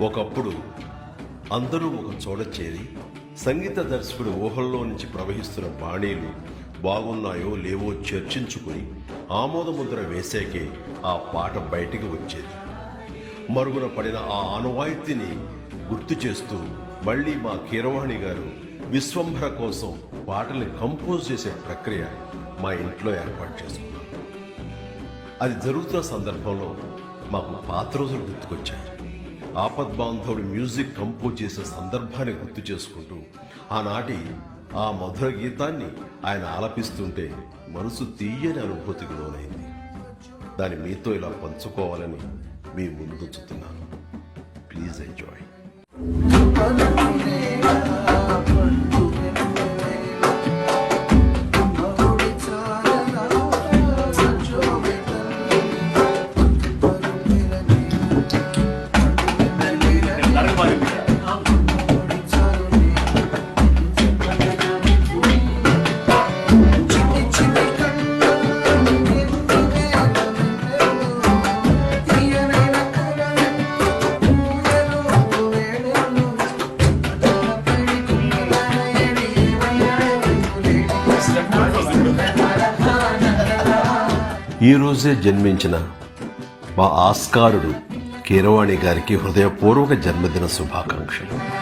ఒకప్పుడు అందరూ ఒక చోట చేరి సంగీత దర్శకుడి ఊహల్లో నుంచి ప్రవహిస్తున్న బాణీలు బాగున్నాయో లేవో చర్చించుకుని ఆమోదముద్ర వేసాకే ఆ పాట బయటికి వచ్చేది. మరుగున పడిన ఆ ఆనవాయితీని గుర్తు చేస్తూ మళ్ళీ మా కీరవాణి గారు విశ్వంభర కోసం పాటల్ని కంపోజ్ చేసే ప్రక్రియ మా ఇంట్లో ఏర్పాటు చేసుకున్నాం. అది జరుగుతున్న సందర్భంలో మాకు పాత రోజులు గుర్తుకొచ్చాయి. ఆపద్బాంధవుడు మ్యూజిక్ కంపోజ్ చేసే సందర్భాన్ని గుర్తు చేసుకుంటూ ఆనాటి ఆ మధుర గీతాన్ని ఆయన ఆలపిస్తుంటే మనసు తీయని అనుభూతికి లోనైంది. దాన్ని మీతో ఇలా పంచుకోవాలని మీ ముందుంచుతున్నాను. Please enjoy. ఈ రోజే జన్మించిన మా ఆస్కారుడు కీరవాణి గారికి హృదయపూర్వక జన్మదిన శుభాకాంక్షలు.